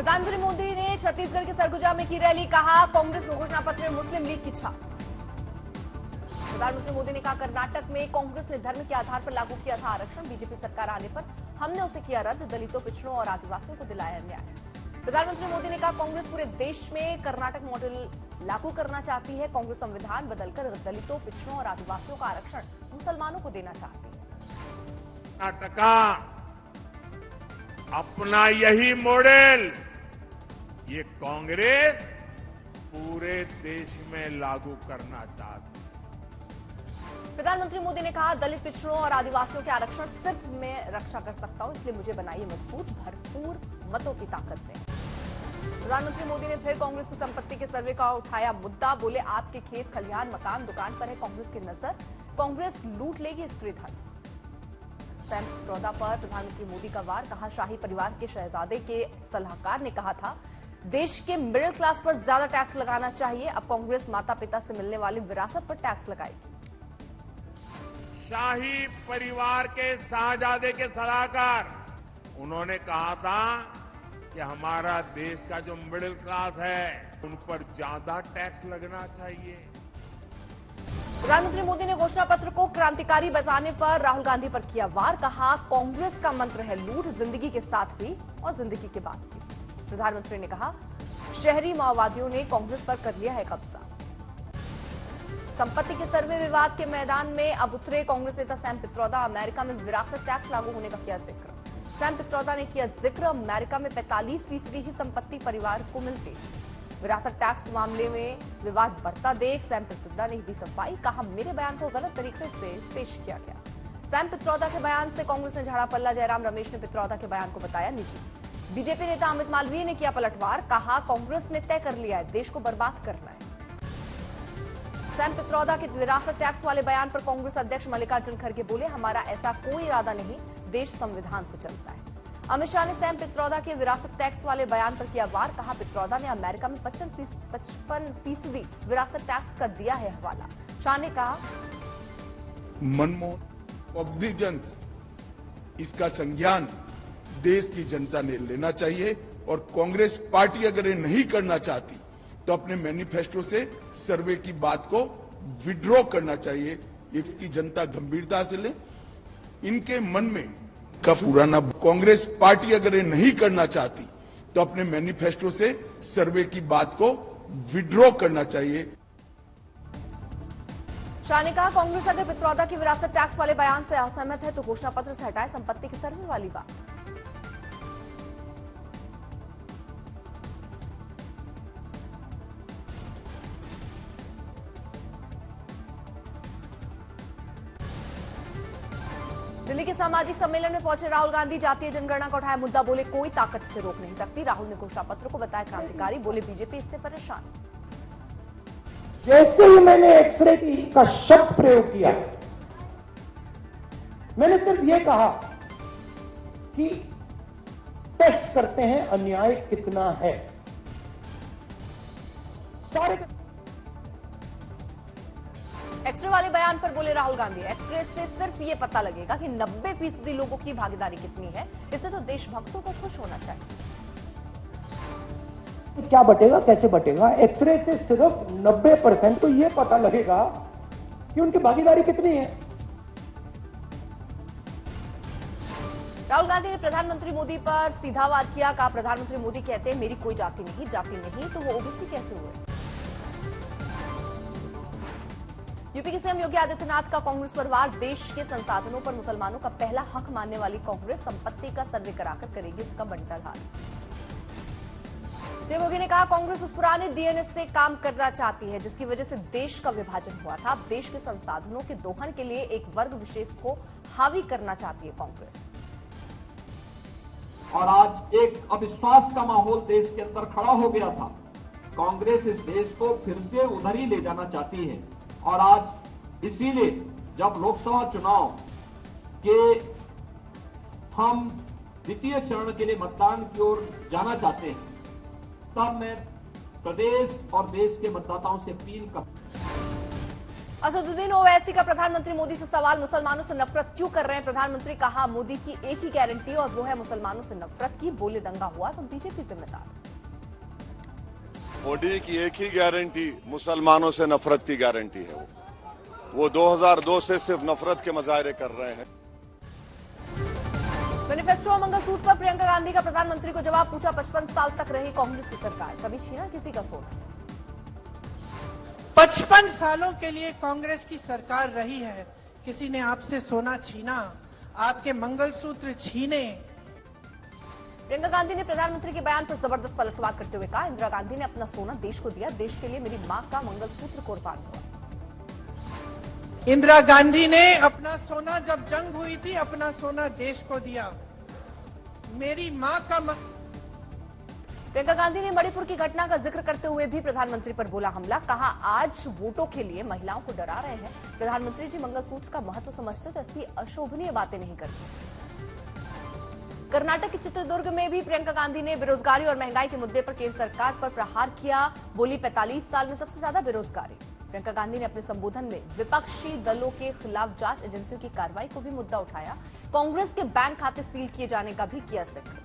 प्रधानमंत्री मोदी ने छत्तीसगढ़ के सरगुजा में की रैली, कहा कांग्रेस के घोषणा पत्र में मुस्लिम लीग की छाप। प्रधानमंत्री मोदी ने कहा कर्नाटक में कांग्रेस ने धर्म के आधार पर लागू किया था आरक्षण, बीजेपी सरकार आने पर हमने उसे किया रद्द, दलितों, पिछड़ों और आदिवासियों को दिलाया न्याय। प्रधानमंत्री मोदी ने कहा कांग्रेस पूरे देश में कर्नाटक मॉडल लागू करना चाहती है, कांग्रेस संविधान बदलकर दलितों, पिछड़ों और आदिवासियों का आरक्षण मुसलमानों को देना चाहती है। कर्नाटक अपना यही मॉडल ये कांग्रेस पूरे देश में लागू करना चाहती है। प्रधानमंत्री मोदी ने कहा दलित, पिछड़ों और आदिवासियों के आरक्षण सिर्फ मैं रक्षा कर सकता हूं, इसलिए मुझे बनाइए मजबूत, भरपूर मतों की ताकत दें। प्रधानमंत्री मोदी ने फिर कांग्रेस की संपत्ति के सर्वे का उठाया मुद्दा, बोले आपके खेत, खलिहान, मकान, दुकान पर है कांग्रेस की नजर, कांग्रेस लूट लेगी स्त्री धन। सैम पित्रोदा पर प्रधानमंत्री मोदी का वार, कहा शाही परिवार के शहजादे के सलाहकार ने कहा था देश के मिडिल क्लास पर ज्यादा टैक्स लगाना चाहिए, अब कांग्रेस माता पिता से मिलने वाली विरासत पर टैक्स लगाएगी। शाही परिवार के शहजादे के सलाहकार उन्होंने कहा था कि हमारा देश का जो मिडिल क्लास है उन पर ज्यादा टैक्स लगना चाहिए। प्रधानमंत्री मोदी ने घोषणा पत्र को क्रांतिकारी बताने पर राहुल गांधी पर किया वार, कहा कांग्रेस का मंत्र है लूट, जिंदगी के साथ भी और जिंदगी के बाद भी। प्रधानमंत्री ने कहा शहरी माओवादियों ने कांग्रेस पर कर लिया है कब्जा। संपत्ति के सर्वे विवाद के मैदान में अब उतरे कांग्रेस नेता सैम पित्रोदा, अमेरिका में विरासत टैक्स लागू होने का किया जिक्र। सैम पित्रोदा ने किया जिक्र, अमेरिका में 45% ही संपत्ति परिवार को मिलती। विरासत टैक्स मामले में विवाद बढ़ता देख सैम पित्रोदा ने दी सफाई, कहा मेरे बयान को गलत तरीके से पेश किया गया। सैम पित्रोदा के बयान से कांग्रेस ने झाड़ा पल्ला, जयराम रमेश ने पित्रोदा के बयान को बताया निजी। बीजेपी नेता अमित मालवीय ने किया पलटवार, कहा कांग्रेस ने तय कर लिया है देश को बर्बाद करना है। सैम पित्रोदा के विरासत टैक्स वाले बयान पर कांग्रेस अध्यक्ष मल्लिकार्जुन खड़गे बोले हमारा ऐसा कोई इरादा नहीं, देश संविधान से चलता है। अमित शाह ने सैम पित्रोदा के विरासत टैक्स वाले बयान पर किया वार, कहा पित्रोदा ने अमेरिका में 55% विरासत टैक्स का दिया है हवाला। शाह ने कहा मनमोहन कॉग्निजेंस इसका संज्ञान देश की जनता ने लेना चाहिए और कांग्रेस पार्टी अगर ये नहीं करना चाहती तो अपने मैनिफेस्टो से सर्वे की बात को विड्रॉ करना चाहिए। इसकी जनता गंभीरता से ले। इनके मन में का पुराना कांग्रेस पार्टी अगर ये नहीं करना चाहती तो अपने मैनिफेस्टो से सर्वे की बात को विड्रॉ करना चाहिए। शाह ने कहा कांग्रेस अगर पित्रोदा की विरासत टैक्स वाले बयान से असहमत है तो घोषणा पत्र से हटाए संपत्ति के सर्वे वाली बात। दिल्ली के सामाजिक सम्मेलन में पहुंचे राहुल गांधी जातीय जनगणना का उठाया मुद्दा, बोले कोई ताकत इसे रोक नहीं सकती। राहुल ने घोषणा पत्र को बताया क्रांतिकारी, बोले बीजेपी इससे परेशान। जैसे ही मैंने एक्सरे का शब्द प्रयोग किया, मैंने सिर्फ यह कहा कि टेस्ट करते हैं अन्याय कितना है। सारे एक्सरे वाले बयान पर बोले राहुल गांधी, एक्सरे से सिर्फ ये पता लगेगा कि 90% लोगों की भागीदारी कितनी है, इससे तो देशभक्तों को खुश होना चाहिए। क्या बटेगा, कैसे बटेगा? एक्सरे से सिर्फ 90% को यह पता लगेगा कि उनकी भागीदारी कितनी है। राहुल गांधी ने प्रधानमंत्री मोदी पर सीधा वार किया, कहा प्रधानमंत्री मोदी कहते हैं मेरी कोई जाति नहीं तो वो ओबीसी कैसे हुए। यूपी के सीएम योगी आदित्यनाथ का कांग्रेस पर वार, देश के संसाधनों पर मुसलमानों का पहला हक मानने वाली कांग्रेस संपत्ति का सर्वे कराकर करेगी उसका बंटवारा। सीएम योगी ने कहा कांग्रेस उस पुराने डीएनए से काम करना चाहती है जिसकी वजह से देश का विभाजन हुआ था। अब देश के संसाधनों के दोहन के लिए एक वर्ग विशेष को हावी करना चाहती है कांग्रेस। और आज एक अविश्वास का माहौल देश के अंदर खड़ा हो गया था। कांग्रेस इस देश को फिर से उधर ही ले जाना चाहती है और आज इसीलिए जब लोकसभा चुनाव के हम द्वितीय चरण के लिए मतदान की ओर जाना चाहते हैं, तब मैं प्रदेश और देश के मतदाताओं से अपील कर असदुद्दीन ओवैसी का प्रधानमंत्री मोदी से सवाल, मुसलमानों से नफरत क्यों कर रहे हैं प्रधानमंत्री? कहा मोदी की एक ही गारंटी और वो है मुसलमानों से नफरत की। बोले दंगा हुआ तो बीजेपी जिम्मेदार। मोदी की एक ही गारंटी मुसलमानों से नफरत की गारंटी है। वो 2002 से सिर्फ नफरत के मुजाहरे कर रहे हैं। मैनिफेस्टो और मंगलसूत्र पर प्रियंका गांधी का प्रधानमंत्री को जवाब, पूछा 55 साल तक रही कांग्रेस की सरकार, कभी छीना किसी का सोना? 55 सालों के लिए कांग्रेस की सरकार रही है, किसी ने आपसे सोना छीना, आपके मंगलसूत्र छीने? प्रियंका गांधी ने प्रधानमंत्री के बयान पर जबरदस्त पलटवार करते हुए कहा, इंदिरा गांधी ने अपना सोना देश को दिया, देश के लिए मेरी मां का मंगलसूत्र कुर्बान हुआ। इंदिरा गांधी ने अपना सोना, जब जंग हुई थी, अपना सोना देश को दिया, मेरी मां का प्रियंका गांधी ने मणिपुर की घटना का जिक्र करते हुए भी प्रधानमंत्री पर बोला हमला, कहा आज वोटों के लिए महिलाओं को डरा रहे हैं। प्रधानमंत्री जी मंगलसूत्र का महत्व समझते तो ऐसी अशोभनीय बातें नहीं करते। कर्नाटक के चित्रदुर्ग में भी प्रियंका गांधी ने बेरोजगारी और महंगाई के मुद्दे पर केंद्र सरकार पर प्रहार किया, बोली 45 साल में सबसे ज्यादा बेरोजगारी। प्रियंका गांधी ने अपने संबोधन में विपक्षी दलों के खिलाफ जांच एजेंसियों की कार्रवाई को भी मुद्दा उठाया, कांग्रेस के बैंक खाते सील किए जाने का भी किया जिक्र।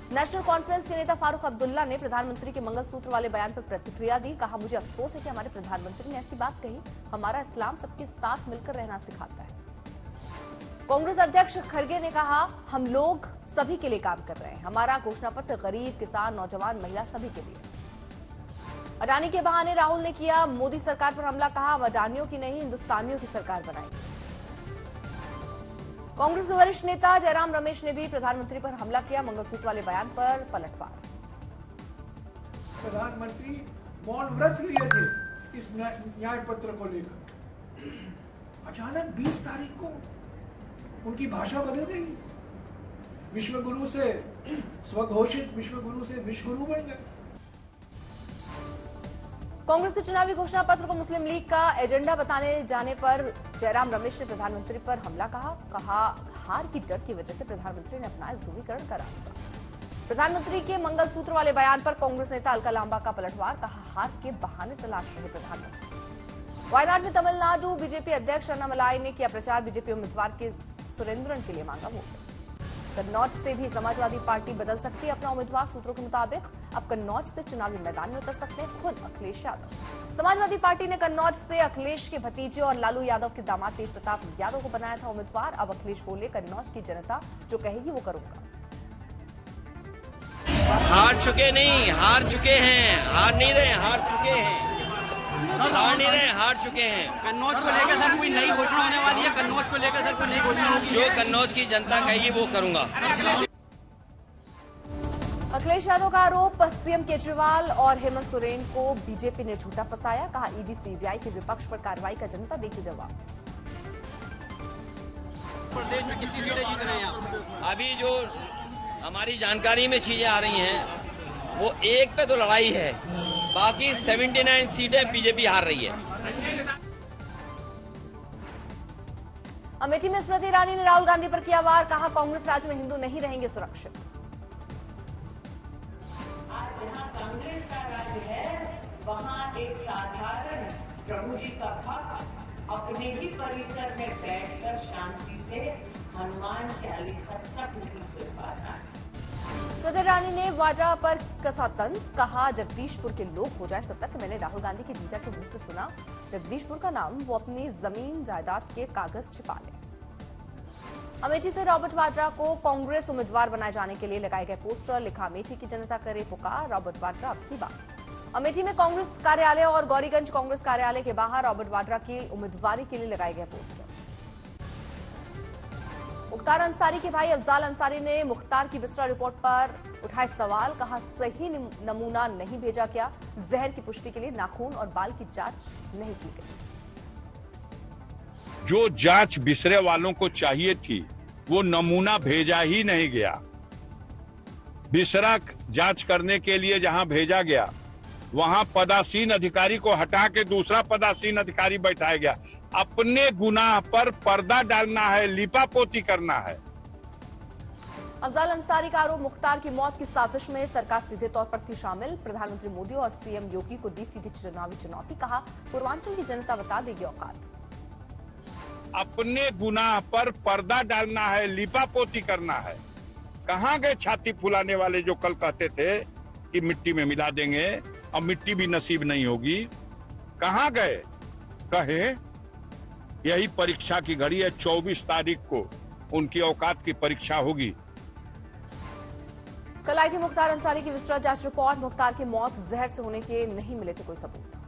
नेशनल कॉन्फ्रेंस के नेता फारूक अब्दुल्ला ने प्रधानमंत्री के मंगलसूत्र वाले बयान पर प्रतिक्रिया दी, कहा मुझे अफसोस है कि हमारे प्रधानमंत्री ने ऐसी बात कही, हमारा इस्लाम सबके साथ मिलकर रहना सिखाता है। कांग्रेस अध्यक्ष खड़गे ने कहा हम लोग सभी के लिए काम कर रहे हैं, हमारा घोषणा पत्र गरीब, किसान, नौजवान, महिला सभी के लिए। अडानी के बहाने राहुल ने किया मोदी सरकार पर हमला, कहा अडानियों की नहीं हिंदुस्तानियों की सरकार बनाएंगे। कांग्रेस के वरिष्ठ नेता जयराम रमेश ने भी प्रधानमंत्री पर हमला किया, मंगलसूत्र वाले बयान पर पलटवार। प्रधानमंत्री मौन व्रत लिए थे इस न्याय पत्र को लेकर, अचानक 20 तारीख को उनकी भाषा बदल गई, विश्वगुरु से स्वघोषित विश्वगुरु से विश्वगुरु बन गए। कांग्रेस के चुनावी घोषणा पत्र को मुस्लिम लीग का एजेंडा बताने जाने पर जयराम रमेश ने प्रधानमंत्री पर हमला कहा हार की डर की वजह से प्रधानमंत्री ने अपनाया ध्रुवीकरण का रास्ता। प्रधानमंत्री के मंगलसूत्र वाले बयान पर कांग्रेस नेता अलका लांबा का पलटवार, कहा हार के बहाने तलाश रहे प्रधानमंत्री। वायनाड में तमिलनाडु बीजेपी अध्यक्ष अन्नामलाई ने किया प्रचार, बीजेपी उम्मीदवार के सुरेंद्रन के लिए मांगा वोट। कन्नौज से भी समाजवादी पार्टी बदल सकती है अपना उम्मीदवार, सूत्रों के मुताबिक अब कन्नौज से चुनावी मैदान में उतर सकते हैं खुद अखिलेश यादव। समाजवादी पार्टी ने कन्नौज से अखिलेश के भतीजे और लालू यादव के दामाद तेज प्रताप यादव को बनाया था उम्मीदवार। अब अखिलेश बोले कन्नौज की जनता जो कहेगी वो करूंगा। हार चुके नहीं, हार चुके हैं, हार नहीं रहे, हार चुके हैं, हार नहीं रहे, हार चुके हैं। कन्नौज को लेकर सर कोई नई घोषणा होने वाली है? कन्नौज को लेकर सर कोई नई घोषणा होगी? जो कन्नौज की जनता कहेगी वो करूंगा। अखिलेश यादव का आरोप, सीएम केजरीवाल और हेमंत सोरेन को बीजेपी ने झूठा फंसाया, कहा ईडी सीबीआई के विपक्ष पर कार्रवाई का जनता देगी जवाब। प्रदेश में कितनी सीटें जीत रहे हैं? अभी जो हमारी जानकारी में चीजें आ रही हैं वो एक पे तो लड़ाई है, बाकी 79 सीटें बीजेपी हार रही है। अमेठी में स्मृति ईरानी ने राहुल गांधी पर किया वार, कहा कांग्रेस राज्य में हिंदू नहीं रहेंगे सुरक्षित। जहाँ कांग्रेस का राज्य है वहाँ एक साधारण प्रभु जी का भक्त अपने ही परिसर में बैठकर शांति से हनुमान चालीसा तक नहीं कर पाता। स्मृति ईरानी ने वाड्रा पर कसा तंज, कहा जगदीशपुर के लोग हो जाए सतर्क, मैंने राहुल गांधी के जीजा के मुंह से सुना जगदीशपुर का नाम, वो अपनी जमीन जायदाद के कागज छिपा ले। अमेठी से रॉबर्ट वाड्रा को कांग्रेस उम्मीदवार बनाए जाने के लिए लगाए गए पोस्टर, लिखा अमेठी की जनता करे पुकार, रॉबर्ट वाड्रा अब की बात। अमेठी में कांग्रेस कार्यालय और गौरीगंज कांग्रेस कार्यालय के बाहर रॉबर्ट वाड्रा की उम्मीदवारी के लिए लगाए गए पोस्टर। मुख्तार अंसारी के भाई अफजाल अंसारी ने मुख्तार की बिस्रा रिपोर्ट पर उठाए सवाल, कहा सही नमूना नहीं भेजा गया, जहर की पुष्टि के लिए नाखून और बाल की जांच नहीं की गई। जो जांच बिसरे वालों को चाहिए थी वो नमूना भेजा ही नहीं गया। बिसरा जांच करने के लिए जहां भेजा गया वहां पदासीन अधिकारी को हटा के दूसरा पदासीन अधिकारी बैठाया गया। अपने गुनाह पर पर्दा डालना है, लिपापोती करना है। अफजाल अंसारी का आरोप, मुख्तार की मौत की साजिश में सरकार सीधे तौर पर थी शामिल, प्रधानमंत्री मोदी और सीएम योगी को दी सीधी चुनावी चुनौती, कहा पूर्वांचल की जनता बता देगी औकात। अपने गुनाह पर पर्दा डालना है, लिपापोती करना है। कहां गए छाती फुलाने वाले जो कल कहते थे कि मिट्टी में मिला देंगे और मिट्टी भी नसीब नहीं होगी? कहां गए? कहे यही परीक्षा की घड़ी है, 24 तारीख को उनकी औकात की परीक्षा होगी। कल आई थी मुख्तार अंसारी की विस्तार जांच रिपोर्ट। मुख्तार की मौत जहर से होने के नहीं मिले थे कोई सबूत।